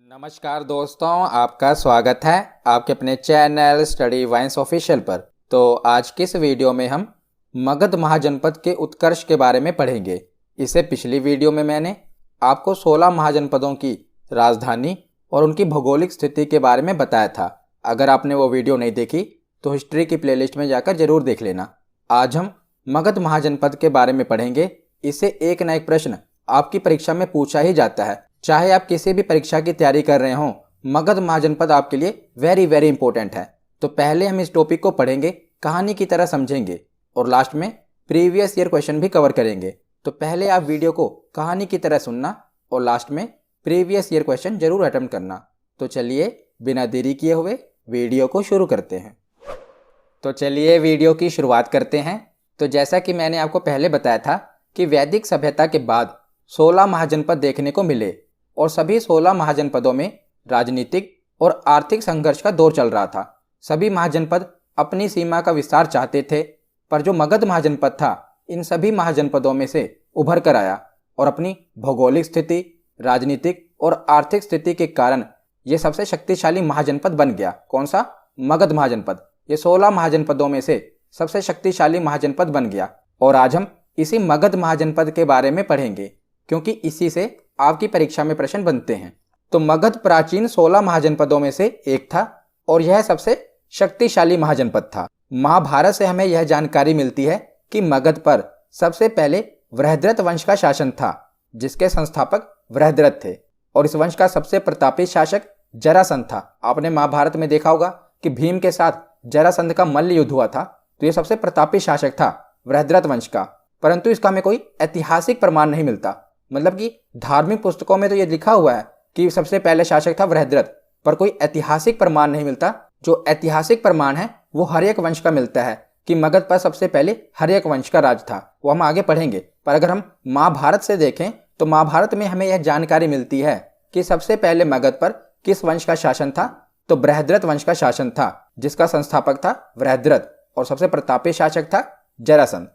नमस्कार दोस्तों, आपका स्वागत है आपके अपने चैनल स्टडी वाइन्स ऑफिशियल पर। तो आज की इस वीडियो में हम मगध महाजनपद के उत्कर्ष के बारे में पढ़ेंगे। इससे पिछली वीडियो में मैंने आपको 16 महाजनपदों की राजधानी और उनकी भौगोलिक स्थिति के बारे में बताया था। अगर आपने वो वीडियो नहीं देखी तो हिस्ट्री की प्लेलिस्ट में जाकर जरूर देख लेना। आज हम मगध महाजनपद के बारे में पढ़ेंगे। इससे एक न एक प्रश्न आपकी परीक्षा में पूछा ही जाता है। चाहे आप किसी भी परीक्षा की तैयारी कर रहे हों, मगध महाजनपद आपके लिए वेरी इंपॉर्टेंट है। तो पहले हम इस टॉपिक को पढ़ेंगे, कहानी की तरह समझेंगे और लास्ट में प्रीवियस ईयर क्वेश्चन भी कवर करेंगे। तो पहले आप वीडियो को कहानी की तरह सुनना और लास्ट में प्रीवियस ईयर क्वेश्चन जरूर अटेम्प्ट करना। तो चलिए बिना देरी किए हुए वीडियो को शुरू करते हैं। तो चलिए वीडियो की शुरुआत करते हैं। तो जैसा कि मैंने आपको पहले बताया था कि वैदिक सभ्यता के बाद 16 महाजनपद देखने को मिले और सभी 16 महाजनपदों में राजनीतिक और आर्थिक संघर्ष का दौर चल रहा था। सभी महाजनपद अपनी सीमा का विस्तार चाहते थे, पर जो मगध महाजनपद था इन सभी महाजनपदों में से उभर कर आया और अपनी भौगोलिक स्थिति, राजनीतिक और आर्थिक स्थिति के कारण ये सबसे शक्तिशाली महाजनपद बन गया। कौन सा? मगध महाजनपद। ये 16 महाजनपदों में से सबसे शक्तिशाली महाजनपद बन गया और आज हम इसी मगध महाजनपद के बारे में पढ़ेंगे, क्योंकि इसी से आपकी परीक्षा में प्रश्न बनते हैं। तो मगध प्राचीन 16 महाजनपदों में से एक था और यह सबसे शक्तिशाली महाजनपद था। महाभारत से हमें यह जानकारी मिलती है कि मगध पर सबसे पहले वृहद्रथ वंश का शासन था, जिसके संस्थापक वृहद्रथ थे और इस वंश का सबसे प्रतापी शासक जरासंध था। आपने महाभारत में देखा होगा कि भीम के साथ जरासंध का मल्ल युद्ध हुआ था, तो यह सबसे प्रतापी शासक था वृहद्रथ वंश का। परंतु इसका हमें कोई ऐतिहासिक प्रमाण नहीं मिलता। मतलब कि धार्मिक पुस्तकों में तो ये लिखा हुआ है कि सबसे पहले शासक था वृहद्रथ, पर कोई ऐतिहासिक प्रमाण नहीं मिलता। जो ऐतिहासिक प्रमाण है वो हर्यक वंश का मिलता है कि मगध पर सबसे पहले हर्यक वंश का राज था। वो हम आगे पढ़ेंगे। पर अगर हम महाभारत से देखें तो महाभारत में हमें यह जानकारी मिलती है कि सबसे पहले मगध पर किस वंश का शासन था, तो बृहद्रथ वंश का शासन था, जिसका संस्थापक था वृहद्रथ और सबसे प्रतापी शासक था जरासंध।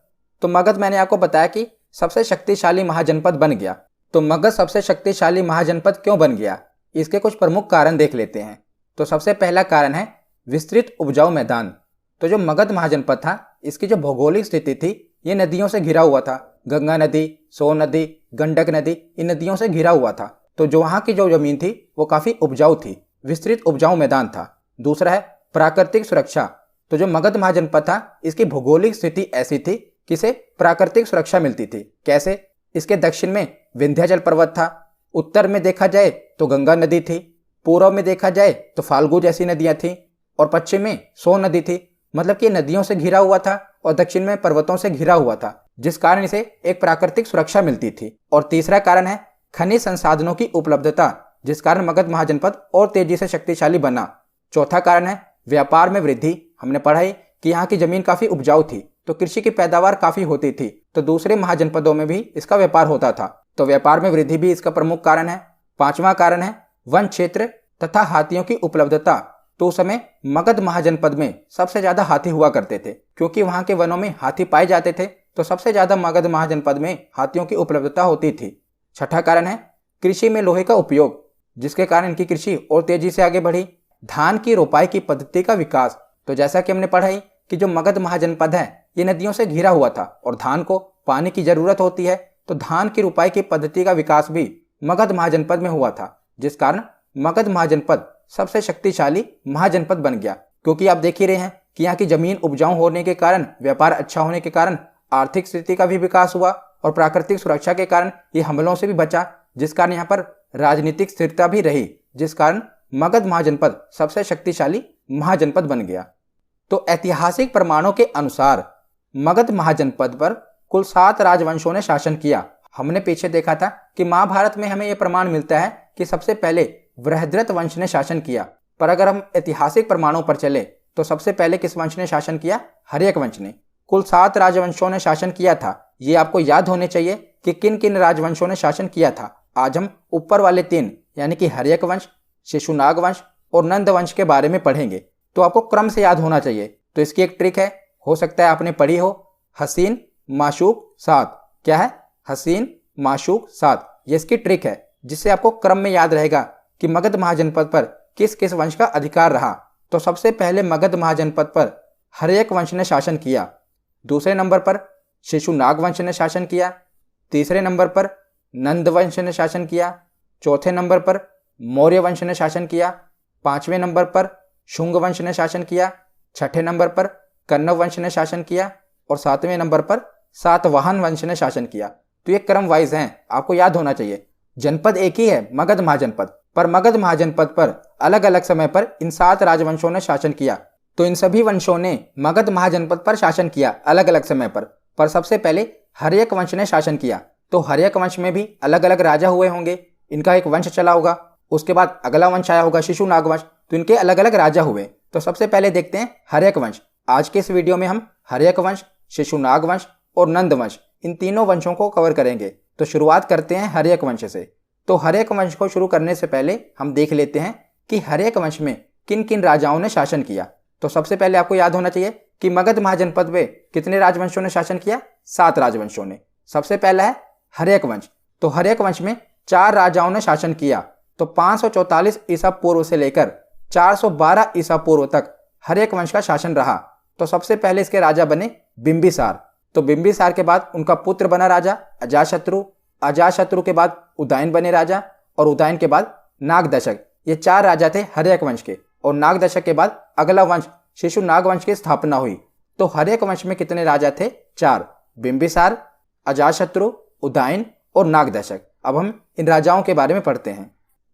तो मगध मैंने आपको बताया कि सबसे शक्तिशाली महाजनपद बन गया। तो मगध सबसे शक्तिशाली महाजनपद क्यों बन गया, इसके कुछ प्रमुख कारण देख लेते हैं। तो सबसे पहला कारण है विस्तृत उपजाऊ मैदान। तो जो मगध महाजनपद था, इसकी जो भौगोलिक स्थिति थी, ये नदियों से घिरा हुआ था। गंगा नदी, सोन नदी, गंडक नदी, इन नदियों से घिरा हुआ था। तो जो वहाँ की जो जमीन थी वो काफी उपजाऊ थी, विस्तृत उपजाऊ मैदान था। दूसरा है प्राकृतिक सुरक्षा। तो जो मगध महाजनपद था, इसकी भौगोलिक स्थिति ऐसी थी कि इसे प्राकृतिक सुरक्षा मिलती थी। कैसे? इसके दक्षिण में विंध्याचल पर्वत था, उत्तर में देखा जाए तो गंगा नदी थी, पूर्व में देखा जाए तो फाल्गु जैसी नदियां थीं और पश्चिम में सोन नदी थी। मतलब कि नदियों से घिरा हुआ था और दक्षिण में पर्वतों से घिरा हुआ था, जिस कारण इसे एक प्राकृतिक सुरक्षा मिलती थी। और तीसरा कारण है खनिज संसाधनों की उपलब्धता, जिस कारण मगध महाजनपद और तेजी से शक्तिशाली बना। चौथा कारण है व्यापार में वृद्धि। हमने पढ़ा है कि यहाँ की जमीन काफी उपजाऊ थी, तो कृषि की पैदावार काफी होती थी, तो दूसरे महाजनपदों में भी इसका व्यापार होता था, तो व्यापार में वृद्धि भी इसका प्रमुख कारण है। पांचवा कारण है वन क्षेत्र तथा हाथियों की उपलब्धता। तो उस समय मगध महाजनपद में सबसे ज्यादा हाथी हुआ करते थे, क्योंकि वहां के वनों में हाथी पाए जाते थे, तो सबसे ज्यादा मगध महाजनपद में हाथियों की उपलब्धता होती थी। छठा कारण है कृषि में लोहे का उपयोग, जिसके कारण इनकी कृषि और तेजी से आगे बढ़ी। धान की रोपाई की पद्धति का विकास। तो जैसा कि हमने पढ़ा कि जो मगध महाजनपद है ये नदियों से घिरा हुआ था और धान को पानी की जरूरत होती है, तो धान की रुपाई की पद्धति का विकास भी मगध महाजनपद में हुआ था, जिस कारण मगध महाजनपद सबसे शक्तिशाली महाजनपद बन गया। क्योंकि आप देख ही रहे हैं कि यहाँ की जमीन उपजाऊ होने के कारण, व्यापार अच्छा होने के कारण आर्थिक स्थिति का भी विकास हुआ और प्राकृतिक सुरक्षा के कारण ये हमलों से भी बचा, जिस कारण यहाँ पर राजनीतिक स्थिरता भी रही, जिस कारण मगध महाजनपद सबसे शक्तिशाली महाजनपद बन गया। तो ऐतिहासिक प्रमाणों के अनुसार मगध महाजनपद पर कुल 7 राजवंशों ने शासन किया। हमने पीछे देखा था कि महाभारत में हमें यह प्रमाण मिलता है कि सबसे पहले वृहद्रथ वंश ने शासन किया, पर अगर हम ऐतिहासिक प्रमाणों पर चले तो सबसे पहले किस वंश ने शासन किया? हर्यक वंश ने। कुल 7 राजवंशों ने शासन किया था। ये आपको याद होने चाहिए कि किन किन राजवंशों ने शासन किया था। आज हम ऊपर वाले 3 यानी कि हर्यक वंश, शिशुनाग वंश और नंद वंश के बारे में पढ़ेंगे, तो आपको क्रम से याद होना चाहिए। तो इसकी एक ट्रिक है, हो सकता है आपने पढ़ी हो, हसीन माशूक सात। क्या है? हसीन माशूक सात। ये इसकी ट्रिक है, जिससे आपको क्रम में याद रहेगा कि मगध महाजनपद पर किस किस वंश का अधिकार रहा। तो सबसे पहले मगध महाजनपद पर हर्यक वंश ने शासन किया। दूसरे नंबर पर शिशुनाग वंश ने शासन किया। तीसरे नंबर पर नंद वंश ने शासन किया। चौथे नंबर पर मौर्य वंश ने शासन किया। पांचवें नंबर पर शुंग वंश ने शासन किया। छठे नंबर पर कण्व वंश ने शासन किया और सातवें नंबर पर सातवाहन वंश ने शासन किया। तो ये क्रम वाइज हैं, आपको याद होना चाहिए। जनपद एक ही है, मगध महाजनपद, पर मगध महाजनपद पर अलग अलग समय पर इन 7 राजवंशों ने शासन किया। तो इन सभी वंशों ने मगध महाजनपद पर शासन किया अलग अलग समय पर सबसे पहले हर्यक वंश ने शासन किया। तो हर्यक वंश में भी अलग अलग राजा हुए होंगे, इनका एक वंश चला होगा। उसके बाद अगला वंश आया होगा शिशुनाग वंश, तो इनके अलग अलग राजा हुए। तो सबसे पहले देखते हैं हर्यक वंश। आज के इस वीडियो में हम हर्यक वंश, शिशुनाग वंश और नंद वंश, इन तीनों वंशों को कवर करेंगे। तो शुरुआत करते हैं हर्यक वंश से। तो हर्यक वंश को शुरू करने से पहले हम देख लेते हैं कि हर्यक वंश में किन किन राजाओं ने शासन किया। तो सबसे पहले आपको याद होना चाहिए कि मगध महाजनपद में कितने राजवंशों ने शासन किया? 7 राजवंशों ने। सबसे पहला है हर्यक वंश। तो हर्यक वंश में 4 राजाओं ने शासन किया। तो 544 ईसा पूर्व से लेकर 412 ईसा पूर्व तक हर्यक वंश का शासन रहा। तो सबसे पहले इसके राजा बने बिंबिसार। तो बिंबिसार के बाद उनका पुत्र बना राजा अजातशत्रु। अजातशत्रु के बाद उदयन बने राजा और उदयन के बाद नागदशक। ये 4 राजा थे हर्यक वंश के। और नागदशक के बाद अगला वंश शिशुनाग वंश की स्थापना हुई। तो हर्यक वंश में कितने राजा थे? 4, बिंबिसार, अजातशत्रु, उदयन और नागदशक। अब हम इन राजाओं के बारे में पढ़ते हैं।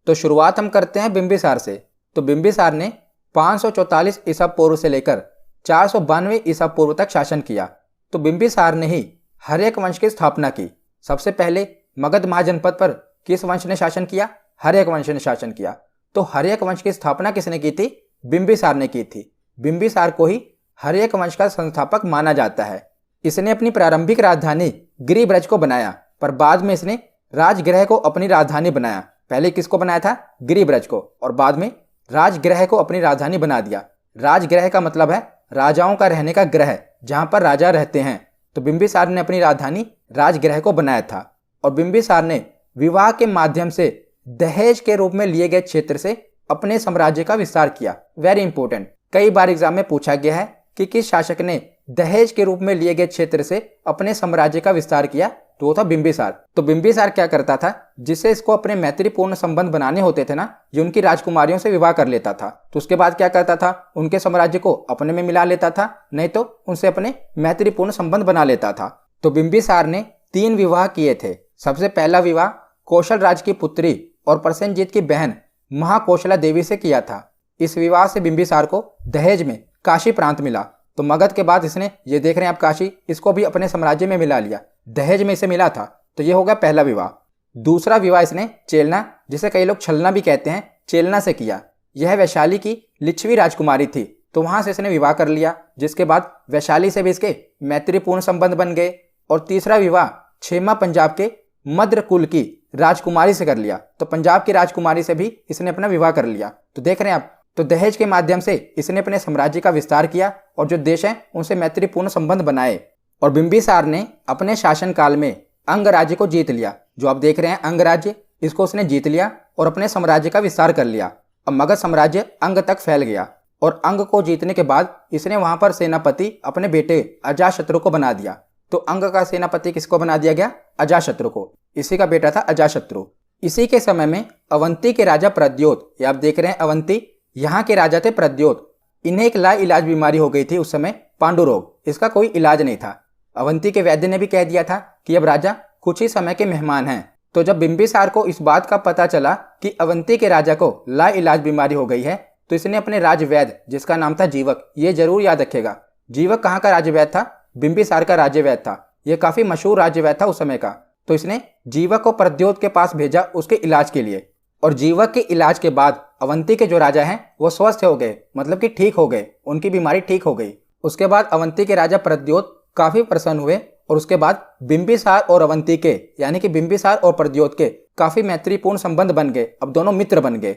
तो शुरुआत हम करते हैं बिंबिसार से। तो बिंबिसार ने 544 ईसा पूर्व से लेकर 492 ईसा पूर्व तक शासन किया। तो बिंबिसार ने ही हर्यक वंश की स्थापना की। सबसे पहले मगध महाजनपद पर किस वंश ने शासन किया? हर्यक वंश ने शासन किया। तो हर्यक वंश की स्थापना किसने की थी? बिंबिसार ने की थी। बिंबिसार को ही हर्यक वंश का संस्थापक माना जाता है। इसने अपनी प्रारंभिक राजधानी गिरिब्रज को बनाया, पर बाद में इसने राजगृह को अपनी राजधानी बनाया। पहले किसको बनाया था? गिरिब्रज को, और बाद में राजगृह को अपनी राजधानी बना दिया। राजगृह का मतलब है राजाओं का रहने का ग्रह, जहां पर राजा रहते हैं। तो बिंबिसार ने अपनी राजधानी राजगृह को बनाया था। और बिंबिसार ने विवाह के माध्यम से दहेज के रूप में लिए गए क्षेत्र से अपने साम्राज्य का विस्तार किया। वेरी इंपॉर्टेंट, कई बार एग्जाम में पूछा गया है कि किस शासक ने दहेज के रूप में लिए गए क्षेत्र से अपने साम्राज्य का विस्तार किया? तो वो था बिंबिसार। तो बिंबिसार क्या करता था? जिससे इसको अपने मैत्रीपूर्ण संबंध बनाने होते थे ना, ये उनकी राजकुमारियों से विवाह कर लेता था। तो उसके बाद क्या करता था? उनके साम्राज्य को अपने में मिला लेता था, नहीं तो उनसे अपने मैत्रीपूर्ण संबंध बना लेता था। तो बिंबिसार ने 3 विवाह किए थे। सबसे पहला विवाह कौशल राज की पुत्री और प्रसेनजीत की बहन महाकौशला देवी से किया था। इस विवाह से बिंबिसार को दहेज में काशी प्रांत मिला। तो मगध के बाद इसने, ये देख रहे हैं आप काशी, इसको भी अपने साम्राज्य में मिला लिया। दहेज में इसे मिला था। तो ये हो गया पहला विवाह। दूसरा विवाह इसने चेलना, जिसे कई लोग छलना भी कहते हैं, चेलना से किया। यह वैशाली की लिच्छवी राजकुमारी थी। तो वहां से इसने विवाह कर लिया, जिसके बाद वैशाली से भी इसके मैत्रीपूर्ण संबंध बन गए। और तीसरा विवाह छेमा पंजाब के मद्र कुल की राजकुमारी से कर लिया। तो पंजाब की राजकुमारी से भी इसने अपना विवाह कर लिया। तो देख रहे हैं आप, तो दहेज के माध्यम से इसने अपने साम्राज्य का विस्तार किया और जो देश हैं उनसे मैत्रीपूर्ण संबंध बनाए। और बिंबिसार ने अपने शासनकाल में अंग राज्य को जीत लिया। जो आप देख रहे हैं अंग राज्य, इसको उसने जीत लिया और अपने साम्राज्य का विस्तार कर लिया। अब मगध साम्राज्य अंग तक फैल गया और अंग को जीतने के बाद इसने वहां पर सेनापति अपने बेटे अजातशत्रु को बना दिया। तो अंग का सेनापति किसको बना दिया गया? अजातशत्रु को। इसी का बेटा था अजातशत्रु। इसी के समय में अवंती के राजा प्रद्योत, ये आप देख रहे हैं अवंती, यहाँ के राजा थे प्रद्योत। इन्हें एक लाइलाज बीमारी हो गई थी उस समय, पांडु रोग। इसका कोई इलाज नहीं था। अवंती के वैद्य ने भी कह दिया था कि अब राजा कुछ ही समय के मेहमान हैं। तो जब बिंबिसार को इस बात का पता चला कि अवंती के राजा को लाइलाज बीमारी हो गई है, तो इसने अपने राजवैद्य, जिसका नाम था जीवक, ये जरूर याद रखेगा। जीवक कहाँ का राजवैद्य था? बिंबिसार का राज्यवैद्य था। यह काफी मशहूर राज्यवैद्य था उस समय का। तो इसने जीवक को प्रद्योत के पास भेजा उसके इलाज के लिए। और जीवक के इलाज के बाद अवंती के जो राजा हैं वो स्वस्थ हो गए, मतलब कि ठीक हो गए, उनकी बीमारी ठीक हो गई। उसके बाद अवंती के राजा प्रद्योत काफी प्रसन्न हुए और उसके बाद बिंबिसार और अवंती के, यानी कि बिंबिसार और प्रद्योत के काफी मैत्रीपूर्ण संबंध बन गए। अब दोनों मित्र बन गए।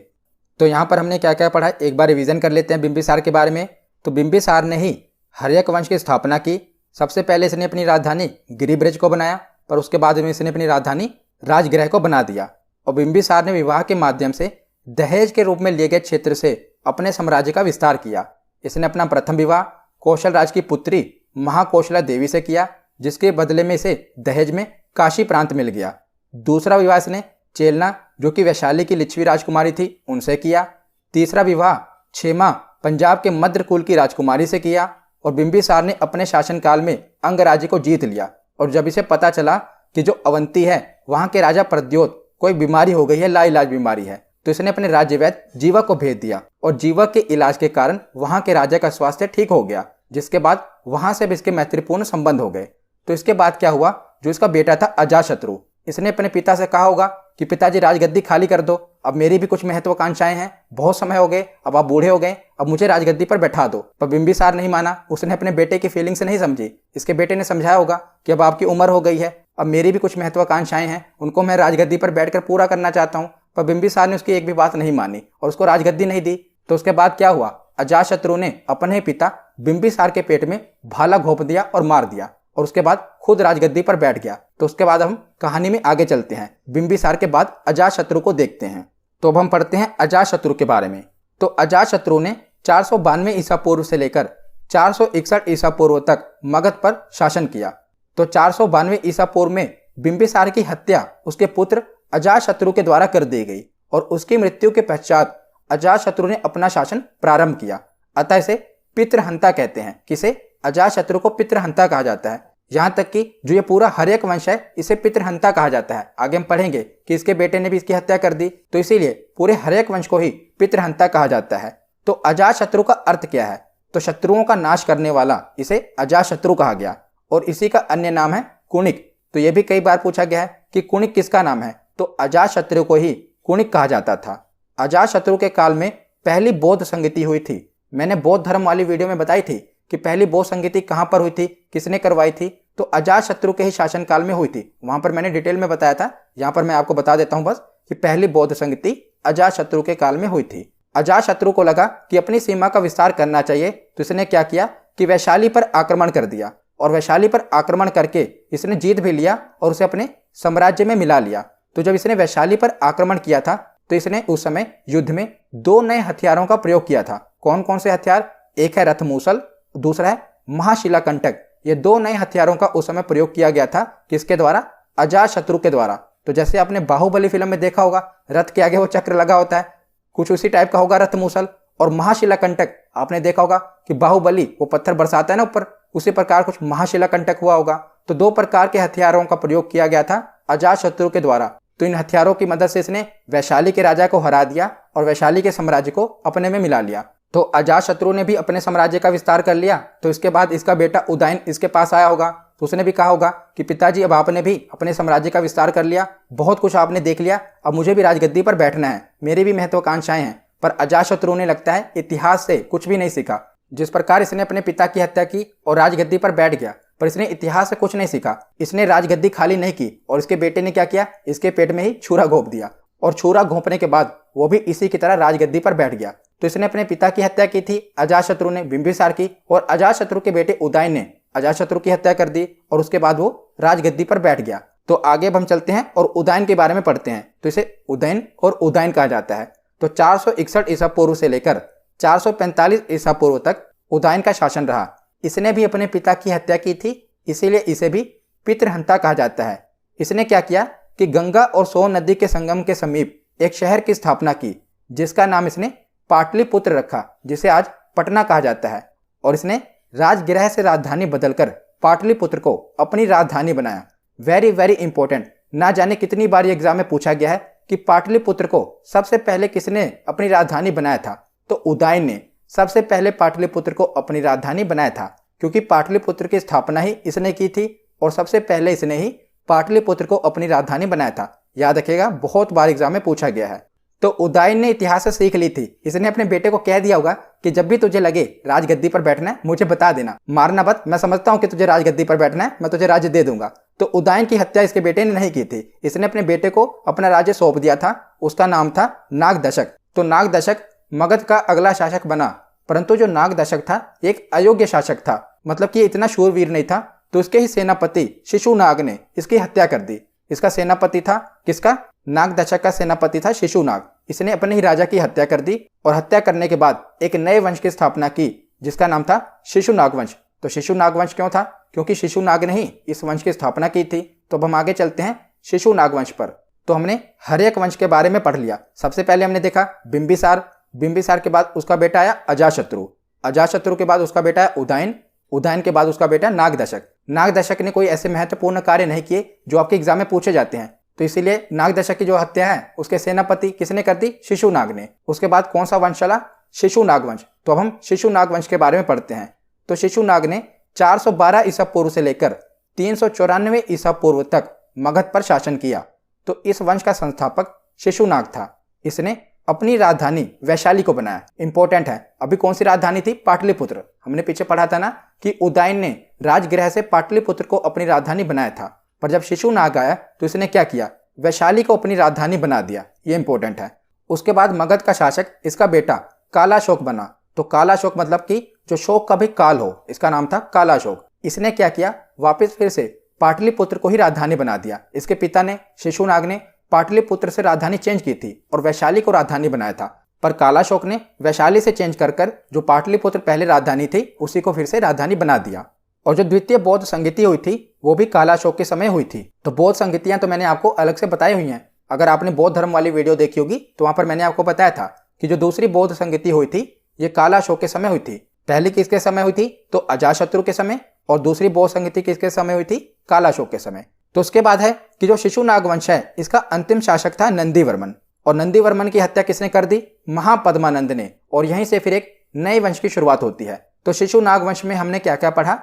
तो यहाँ पर हमने क्या क्या पढ़ा, एक बार रिवीजन कर लेते हैं बिंबिसार के बारे में। तो बिंबिसार ने ही हर्यक वंश की स्थापना की। सबसे पहले इसने अपनी राजधानी गिरिब्रज को बनाया, पर उसके बाद में इसने अपनी राजधानी राजगृह को बना दिया। और बिंबिसार ने विवाह के माध्यम से दहेज के रूप में लिए गए क्षेत्र से अपने साम्राज्य का विस्तार किया। इसने अपना प्रथम विवाह कौशल राज की पुत्री महाकौशला देवी से किया, जिसके बदले में इसे दहेज में काशी प्रांत मिल गया। दूसरा विवाह इसने चेलना, जो कि वैशाली की लिच्छवी राजकुमारी थी, उनसे किया। तीसरा विवाह छेमा, पंजाब के मद्र कुल की राजकुमारी से किया। और बिंबिसार ने अपने शासनकाल में अंगराज्य को जीत लिया। और जब इसे पता चला कि जो अवंती है वहां के राजा प्रद्योत कोई बीमारी हो गई है, लाइलाज बीमारी है, तो इसने अपने राज्य वैद्य जीवक को भेज दिया। और जीवक के इलाज के कारण वहां के राजा का स्वास्थ्य ठीक हो गया, जिसके बाद वहां से भी इसके मैत्रीपूर्ण संबंध हो गए। तो इसके बाद क्या हुआ, जो इसका बेटा था अजातशत्रु, इसने अपने पिता से कहा होगा कि पिताजी राजगद्दी खाली कर दो, अब मेरी भी कुछ महत्वाकांक्षाएं हैं, बहुत समय हो गए, अब आप बूढ़े हो गए, अब मुझे राजगद्दी पर बैठा दो। पर बिंबिसार नहीं माना, उसने अपने बेटे की फीलिंग्स नहीं समझी। इसके बेटे ने समझाया होगा कि अब आपकी उम्र हो गई है, अब मेरी भी कुछ महत्वाकांक्षाएं हैं, उनको मैं राजगद्दी पर बैठकर पूरा करना चाहता हूँ। पर बिंबिसार ने उसकी एक भी बात नहीं मानी और उसको राजगद्दी नहीं दी। तो उसके बाद क्या हुआ, अजातशत्रु ने अपने पिता बिंबिसार के पेट में भाला घोंप दिया और मार दिया, और उसके बाद खुद राजगद्दी पर बैठ गया। तो उसके बाद हम कहानी में आगे चलते हैं, बिंबिसार के बाद अजातशत्रु को देखते हैं। तो अब हम पढ़ते हैं अजातशत्रु के बारे में। तो अजातशत्रु ने 492 ईसा पूर्व से लेकर 461 ईसा पूर्व तक मगध पर शासन किया। तो 492 ईसा पूर्व में बिंबिसार की हत्या उसके पुत्र अजातशत्रु के द्वारा कर दी गई, और उसकी मृत्यु के पश्चात अजातशत्रु ने अपना शासन प्रारंभ किया। अतः इसे पितृहंता कहते हैं। किसे? अजातशत्रु को पितृहंता कहा जाता है। यहाँ तक कि जो ये पूरा हर्यक वंश है, इसे पितृहंता कहा जाता है। आगे हम पढ़ेंगे कि इसके बेटे ने भी इसकी हत्या कर दी, तो इसीलिए पूरे हर्यक वंश को ही पितृहंता कहा जाता है। तो अजातशत्रु का अर्थ क्या है? तो शत्रुओं का नाश करने वाला, इसे अजातशत्रु कहा गया। और इसी का अन्य नाम है कुणिक। तो यह भी कई बार पूछा गया है कि कुणिक किसका नाम है, तो अजातशत्रु को ही कुणिक कहा जाता था। अजातशत्रु के काल में पहली बौद्ध संगति हुई थी। मैंने बौद्ध धर्म वाली वीडियो में बताई थी कि पहली बौद्ध संगति कहाँ पर हुई थी, किसने करवाई थी, तो अजातशत्रु के ही शासनकाल में हुई थी। वहां पर मैंने डिटेल में बताया था, यहाँ पर मैं आपको बता देता हूँ बस कि पहली बौद्ध संगति अजातशत्रु के काल में हुई थी। अजातशत्रु को लगा कि अपनी सीमा का विस्तार करना चाहिए, तो इसने क्या किया कि वैशाली पर आक्रमण कर दिया, और वैशाली पर आक्रमण करके इसने जीत भी लिया और उसे अपने साम्राज्य में मिला लिया। तो जब इसने वैशाली पर आक्रमण किया था, तो इसने उस समय युद्ध में 2 नए हथियारों का प्रयोग किया था। कौन कौन से हथियार? एक है रथमूसल, दूसरा है महाशिलाकंटक। ये 2 नए हथियारों का उस समय प्रयोग किया गया था। किसके द्वारा? अजातशत्रु के द्वारा। तो जैसे आपने बाहुबली फिल्म में देखा होगा, रथ के आगे वो चक्र लगा होता है, कुछ उसी टाइप का होगा रथमूसल। और महाशिलाकंटक आपने देखा होगा कि बाहुबली वो पत्थर बरसाता है ना ऊपर, उसी प्रकार कुछ महाशिलाकंटक हुआ होगा। तो 2 प्रकार के हथियारों का प्रयोग किया गया था अजातशत्रु के द्वारा। तो इन हथियारों की मदद से इसने वैशाली के राजा को हरा दिया और वैशाली के साम्राज्य को अपने में मिला लिया। तो अजातशत्रु ने भी अपने साम्राज्य का विस्तार कर लिया। तो इसके बाद इसका बेटा उदयन इसके पास आया होगा, तो उसने भी कहा होगा कि पिताजी अब आपने भी अपने साम्राज्य का विस्तार कर लिया, बहुत कुछ आपने देख लिया, अब मुझे भी राजगद्दी पर बैठना है, मेरी भी महत्वाकांक्षाएं हैं। पर अजातशत्रु ने लगता है इतिहास से कुछ भी नहीं सीखा। जिस प्रकार इसने अपने पिता की हत्या की और राजगद्दी पर बैठ गया, पर इसने इतिहास से कुछ नहीं सीखा। इसने राजगद्दी खाली नहीं की और इसके बेटे ने क्या किया, इसके पेट में ही छुरा घोंप दिया, और छुरा घोंपने के बाद वो भी इसी की तरह राजगद्दी पर बैठ गया। तो इसने अपने पिता की हत्या की थी, अजातशत्रु ने बिंबिसार की, और अजातशत्रु के बेटे उदयन ने अजातशत्रु की हत्या कर दी, और उसके बाद वो राजगद्दी पर बैठ गया। तो आगे अब हम चलते हैं और उदयन के बारे में पढ़ते हैं। तो इसे उदयन और उदयन कहा जाता है। तो 461 ईसा पूर्व से लेकर 445 ईसा पूर्व तक उदयन का शासन रहा। इसने भी अपने पिता की हत्या की थी, इसीलिए इसे भी पितृहंता कहा जाता है। इसने क्या किया कि गंगा और सोन नदी के संगम के समीप एक शहर की स्थापना की, जिसका नाम इसने पाटलिपुत्र रखा, जिसे आज पटना कहा जाता है। और इसने राजगृह से राजधानी बदलकर पाटलिपुत्र को अपनी राजधानी बनाया। वेरी वेरी इंपॉर्टेंट, ना जाने कितनी बार एग्जाम में पूछा गया है कि पाटलिपुत्र को सबसे पहले किसने अपनी राजधानी बनाया था, तो उदयन ने सबसे पहले पाटलिपुत्र को अपनी राजधानी बनाया था, क्योंकि पाटलिपुत्र की स्थापना ही इसने की थी और सबसे पहले इसने ही पाटलिपुत्र को अपनी राजधानी बनाया था। याद रखिएगा, बहुत बार एग्जाम में पूछा गया है। तो उदयन ने इतिहास से सीख ली थी। इसने अपने बेटे को कह दिया होगा कि जब भी तुझे लगे राजगद्दी पर बैठना है मुझे बता देना, मारना मत, मैं समझता हूं कि तुझे राजगद्दी पर बैठना है, मैं तुझे राज्य दे दूंगा। तो उदयन की हत्या इसके बेटे ने नहीं की थी। इसने अपने बेटे को अपना राज्य सौंप दिया था, उसका नाम था नागदशक। तो नागदशक मगध का अगला शासक बना, परंतु जो नागदशक था एक अयोग्य शासक था, मतलब कि इतना शूरवीर नहीं था। तो उसके ही सेनापति शिशुनाग ने इसकी हत्या कर दी। इसका सेनापति था किसका? नागदशक का सेनापति था शिशुनाग। इसने अपने ही राजा की हत्या कर दी और हत्या करने के बाद एक नए वंश की स्थापना की जिसका नाम था शिशुनाग वंश। तो शिशुनाग वंश क्यों था? क्योंकि शिशुनाग ने ही इस वंश की स्थापना की थी। तो अब हम आगे चलते हैं शिशुनाग वंश पर। तो हमने हर एक वंश के बारे में पढ़ लिया। सबसे पहले हमने देखा बिंबिसार, बिंबिसार के बाद उसका बेटा आया अजातशत्रु, अजातशत्रु के बाद उसका बेटा है उदयन, उदयन के बाद उसका बेटा नागदशक। नागदशक ने कोई ऐसे महत्वपूर्ण कार्य नहीं किए जो आपके एग्जाम में पूछे जाते हैं, तो इसीलिए नागदशक की जो हत्या है उसके सेनापति किसने कर दी? शिशुनाग ने। उसके बाद कौन सा वंश चला? शिशुनाग वंश। तो अब हम शिशुनाग वंश के बारे में पढ़ते हैं। तो शिशुनाग ने 412 ईसा पूर्व से लेकर 394 ईसा पूर्व तक मगध पर शासन किया। तो इस वंश का संस्थापक शिशुनाग था। इसने अपनी राजधानी वैशाली को बनाया। इंपॉर्टेंट है, अभी कौन सी राजधानी थी? पाटलिपुत्र। हमने पीछे पढ़ा था ना कि उदयन ने राजगृह से पाटलिपुत्र को अपनी राजधानी बनाया था, पर जब शिशुनाग आया तो इसने क्या किया? वैशाली को अपनी राजधानी बना दिया। ये इंपॉर्टेंट है। उसके बाद मगध का शासक इसका बेटा कालाशोक बना। तो कालाशोक मतलब कि जो शोक का भी काल हो, इसका नाम था कालाशोक। इसने क्या किया? वापस फिर से पाटलिपुत्र को ही राजधानी बना दिया। इसके पिता ने, शिशुनाग ने, पाटलिपुत्र से राजधानी चेंज की थी और वैशाली को राजधानी बनाया था, पर कालाशोक ने वैशाली से चेंज कर जो पाटलिपुत्र पहले राजधानी थी उसी को फिर से राजधानी बना दिया। और जो द्वितीय बौद्ध संगति हुई थी वो भी कालाशोक के समय हुई थी। तो बौद्ध संगतियां तो मैंने आपको अलग से बताई हुई हैं। अगर आपने बौद्ध धर्म वाली वीडियो देखी होगी तो वहां पर मैंने आपको बताया था कि जो दूसरी बौद्ध संगति हुई थी ये कालाशोक के समय हुई थी। पहली किसके समय हुई थी? तो अजातशत्रु के समय। और दूसरी बौद्ध संगति किसके समय हुई थी? कालाशोक के समय। तो उसके बाद है कि जो शिशुनाग वंश है इसका अंतिम शासक था नंदीवर्मन। और नंदीवर्मन की हत्या किसने कर दी? महापद्मानंद ने। और यहीं से फिर एक नए वंश की शुरुआत होती है। तो शिशुनाग वंश में हमने क्या क्या पढ़ा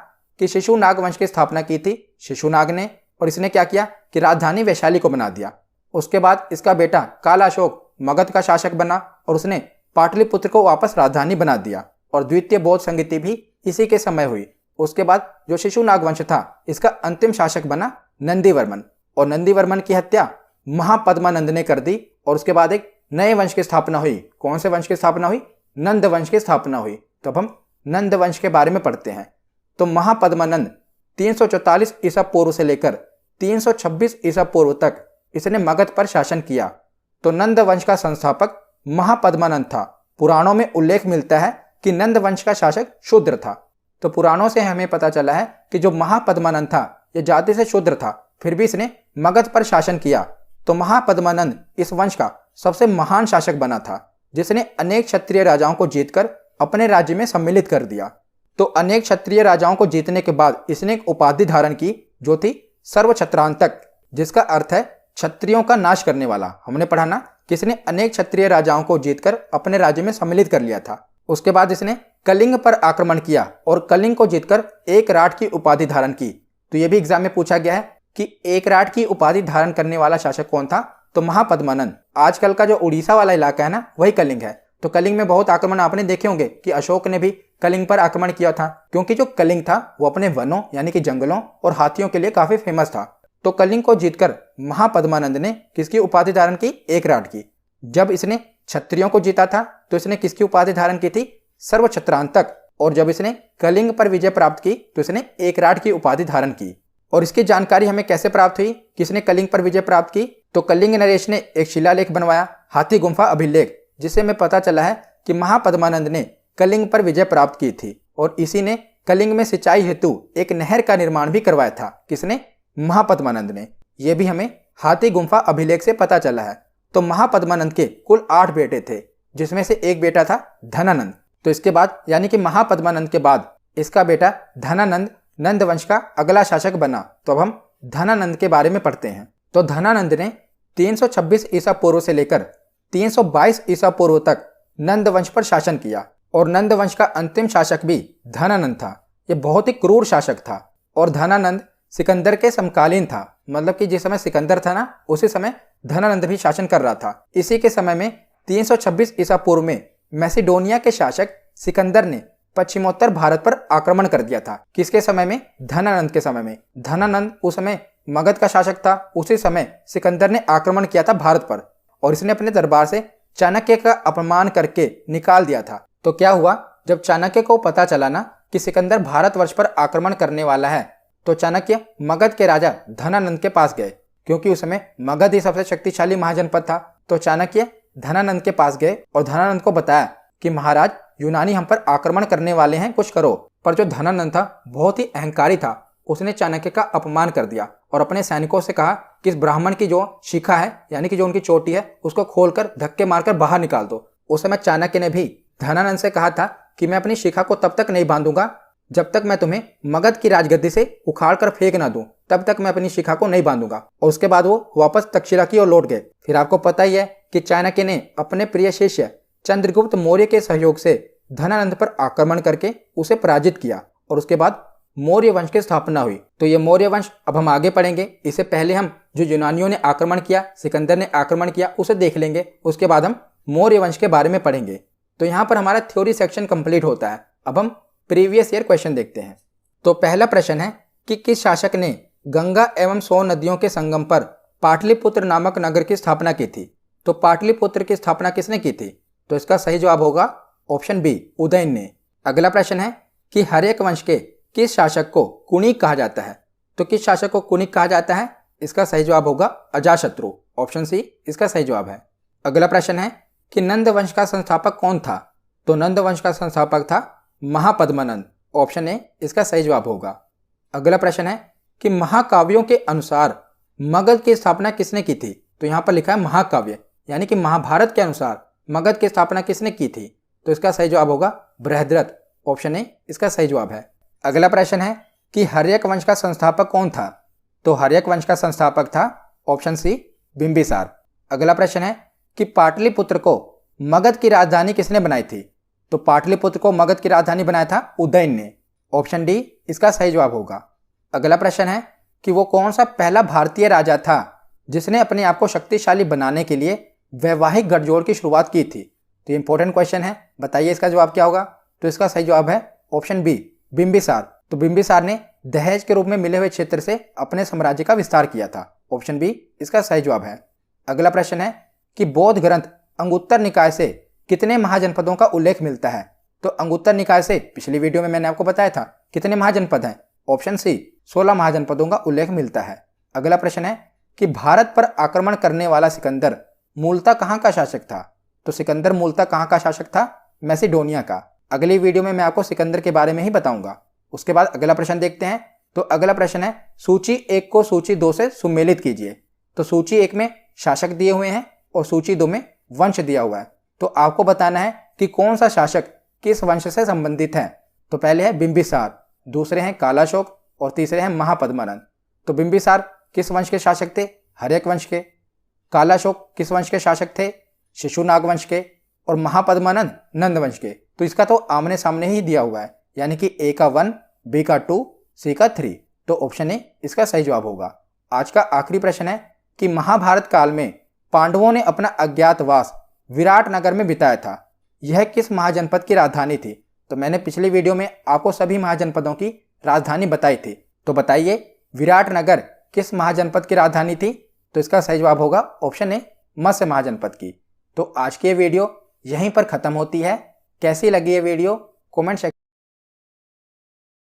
कि शिशुनाग वंश की स्थापना की थी शिशुनाग ने, और इसने क्या किया कि राजधानी वैशाली को बना दिया। उसके बाद इसका बेटा कालाशोक मगध का शासक बना और उसने पाटलिपुत्र को वापस राजधानी बना दिया। और द्वितीय बौद्ध संगति भी इसी के समय हुई। उसके बाद जो शिशुनाग वंश था इसका अंतिम शासक बना नंदीवर्मन, और नंदीवर्मन की हत्या महापद्मानंद ने कर दी। और उसके बाद एक नए वंश की स्थापना हुई। कौन से वंश की स्थापना हुई? नंद वंश की स्थापना हुई। तो अब हम नंद वंश के बारे में पढ़ते हैं। तो महापद्मानंद 344 ईसा पूर्व से लेकर 326 ईसा पूर्व तक इसने मगध पर शासन किया। तो नंद वंश का संस्थापक महापद्मानंद था। पुराणों में उल्लेख मिलता है कि नंद वंश का शासक शूद्र था। तो पुराणों से हमें पता चला है कि जो महापद्मानंद था यह जाति से शूद्र था, फिर भी इसने मगध पर शासन किया। तो महापद्मानंद इस वंश का सबसे महान शासक बना था, जिसने अनेक क्षत्रिय राजाओं को जीतकर अपने राज्य में सम्मिलित कर दिया। तो अनेक क्षत्रिय राजाओं को जीतने के बाद इसने एक उपाधि धारण की जो थी सर्वक्षत्रांतक, जिसका अर्थ है क्षत्रियों का नाश करने वाला। हमने पढ़ा ना कि इसने अनेक क्षत्रिय राजाओं को जीतकर अपने राज्य में सम्मिलित कर लिया था। उसके बाद इसने कलिंग पर आक्रमण किया और कलिंग को जीतकर एक राट की उपाधि धारण की। तो यह भी एग्जाम में पूछा गया है कि एक राट की उपाधि धारण करने वाला शासक कौन था? तो महापद्मानंद। आजकल का जो उड़ीसा वाला इलाका है ना वही कलिंग है। तो कलिंग में बहुत आक्रमण आपने देखे होंगे कि अशोक ने भी कलिंग पर आक्रमण किया था, क्योंकि जो कलिंग था वो अपने वनों यानी कि जंगलों और हाथियों के लिए काफी फेमस था। तो कलिंग को जीतकर महापद्मानंद ने किसकी उपाधि धारण की? एक राट की। जब इसने क्षत्रियों को जीता था तो इसने किसकी उपाधि धारण की थी? सर्वक्षत्रांतक। और जब इसने कलिंग पर विजय प्राप्त की तो इसने एक राट की उपाधि धारण की। और इसकी जानकारी हमें कैसे प्राप्त हुई? किसने कलिंग पर विजय प्राप्त की? तो कलिंग नरेश ने एक शिलालेख बनवाया, हाथी गुम्फा अभिलेख, जिससे हमें पता चला है कि महापद्मानंद ने कलिंग पर विजय प्राप्त की थी। और इसी ने कलिंग में सिंचाई हेतु एक नहर का निर्माण भी करवाया था। किसने? महापद्मानंद ने। यह भी हमें हाथी गुम्फा अभिलेख से पता चला है। तो महापद्मानंद के कुल 8 बेटे थे, जिसमें से एक बेटा था धनानंद। तो इसके बाद यानी कि महापद्मानंद के बाद इसका बेटा धनानंद नंद वंश का अगला शासक बना। तो अब हम धनानंद के बारे में पढ़ते हैं। तो धनानंद ने 326 ईसा पूर्व से लेकर 322 ईसा पूर्व तक नंद वंश पर शासन किया। और नंद वंश का अंतिम शासक भी धनानंद था। यह बहुत ही क्रूर शासक था। और धनानंद सिकंदर के समकालीन था, मतलब कि जिस समय सिकंदर था ना उसी समय धनानंद भी शासन कर रहा था। इसी के समय में 326 ईसा पूर्व में मैसिडोनिया के शासक सिकंदर ने पश्चिमोत्तर भारत पर आक्रमण कर दिया था। किसके समय में? धनानंद के समय में। धनानंद उस समय मगध का शासक था। उसी समय सिकंदर ने आक्रमण किया था भारत पर, और इसने अपने दरबार से चाणक्य का अपमान करके निकाल दिया था। तो क्या हुआ? जब चाणक्य को पता चला ना कि सिकंदर भारतवर्ष पर आक्रमण करने वाला है, तो चाणक्य मगध के राजा धनानंद के पास गए, क्योंकि उस समय मगध ही सबसे शक्तिशाली महाजनपद था। तो चाणक्य धनानंद के पास गए और धनानंद को बताया कि महाराज, यूनानी हम पर आक्रमण करने वाले हैं, कुछ करो। पर जो धनानंद था बहुत ही अहंकारी था, उसने चाणक्य का अपमान कर दिया और अपने सैनिकों से कहा कि इस ब्राह्मण की जो शिखा है, यानी कि जो उनकी चोटी है, उसको खोलकर धक्के मारकर बाहर निकाल दो। उस समय चाणक्य ने भी धनानंद से कहा था कि मैं अपनी शिखा को तब तक नहीं बांधूंगा जब तक मैं तुम्हें मगध की राजगद्दी से उखाड़ कर फेंक ना दूं, तब तक मैं अपनी शिखा को नहीं बांधूंगा। और उसके बाद वो वापस तक्षशिला की ओर लौट गए। फिर आपको पता ही है कि चाणक्य ने अपने प्रिय शिष्य चंद्रगुप्त मौर्य के सहयोग से धनानंद पर आक्रमण करके उसे पराजित किया और उसके बाद मौर्य वंश की स्थापना हुई। तो ये मौर्य वंश अब हम आगे पढ़ेंगे। इससे पहले हम जो यूनानियों ने आक्रमण किया, सिकंदर ने आक्रमण किया, उसे देख लेंगे। उसके बाद हम मौर्य वंश के बारे में पढ़ेंगे। तो यहाँ पर हमारा थ्योरी सेक्शन कंप्लीट होता है। अब हम प्रीवियस ईयर क्वेश्चन देखते हैं। तो पहला प्रश्न है कि किस शासक ने गंगा एवं सोन नदियों के संगम पर पाटलिपुत्र नामक नगर की स्थापना की थी? तो पाटलिपुत्र की स्थापना किसने की थी? तो इसका सही जवाब होगा ऑप्शन बी, उदयन ने। अगला प्रश्न है कि हर्यक वंश के किस शासक को कुणिक कहा जाता है? तो किस शासक को कुणिक कहा जाता है? इसका सही जवाब होगा अजातशत्रु, ऑप्शन सी इसका सही जवाब है। अगला प्रश्न है कि नंद वंश का संस्थापक कौन था? तो नंद वंश का संस्थापक था महापद्मनंद, ऑप्शन ए इसका सही जवाब होगा। अगला प्रश्न है कि महाकाव्यों के अनुसार मगध की स्थापना किसने की थी? तो यहाँ पर लिखा है महाकाव्य, यानी कि महाभारत के अनुसार मगध की स्थापना किसने की थी? तो इसका सही जवाब होगा बृहद्रथ, ऑप्शन ए इसका सही जवाब है। अगला प्रश्न है कि हर्यक वंश का संस्थापक कौन था? तो हर्यक वंश का संस्थापक था ऑप्शन सी बिंबिसार। अगला प्रश्न है कि पाटलिपुत्र को मगध की राजधानी किसने बनाई थी? तो पाटलिपुत्र को मगध की राजधानी बनाया था उदयन ने, ऑप्शन डी इसका सही जवाब होगा। अगला प्रश्न है कि वो कौन सा पहला भारतीय राजा था जिसने अपने आप को शक्तिशाली बनाने के लिए वैवाहिक गठजोड़ की शुरुआत की थी? तो इंपॉर्टेंट क्वेश्चन है, बताइए इसका जवाब क्या होगा? तो इसका सही जवाब है ऑप्शन बी, बिंबिसार। तो बिंबिसार ने दहेज के रूप में मिले हुए क्षेत्र से अपने साम्राज्य का विस्तार किया था, ऑप्शन बी इसका सही जवाब है। अगला प्रश्न है कि बौद्ध ग्रंथ अंगुत्तर निकाय से कितने महाजनपदों का उल्लेख मिलता है? तो अंगुत्तर निकाय से पिछली वीडियो में मैंने आपको बताया था कितने महाजनपद हैं, ऑप्शन सी 16 महाजनपदों का उल्लेख मिलता है। अगला प्रश्न है कि भारत पर आक्रमण करने वाला सिकंदर मूलतः कहाँ का शासक था? तो सिकंदर मूलतः कहाँ का शासक था? मैसिडोनिया का। अगली वीडियो में मैं आपको सिकंदर के बारे में ही बताऊंगा। उसके बाद अगला प्रश्न देखते हैं। तो अगला प्रश्न है सूची 1 को सूची 2 से सुमेलित कीजिए। तो सूची 1 में शासक दिए हुए हैं और सूची 2 में वंश दिया हुआ है। तो आपको बताना है कि कौन सा शासक किस वंश से संबंधित है। तो पहले है बिंबिसार, दूसरे हैं कालाशोक और तीसरे हैं महापद्मनंद। तो बिंबिसार किस वंश के शासक थे? हर्यक वंश के। कालाशोक किस वंश के शासक थे? शिशुनाग वंश के। और महापद्मनंद नंद वंश के। तो इसका तो आमने सामने ही दिया हुआ है, यानी कि ए का 1, बी का 2, सी का 3। तो ऑप्शन ए इसका सही जवाब होगा। आज का आखिरी प्रश्न है कि महाभारत काल में पांडवों ने अपना अज्ञातवास विराट नगर में बिताया था, यह किस महाजनपद की राजधानी थी? तो मैंने पिछली वीडियो में आपको सभी महाजनपदों की राजधानी बताई थी। तो बताइए विराट नगर किस महाजनपद की राजधानी थी? तो इसका सही जवाब होगा ऑप्शन ए, मत्स्य महाजनपद की। तो आज की ये वीडियो यहीं पर खत्म होती है। कैसी लगी ये वीडियो कमेंट सेक्शन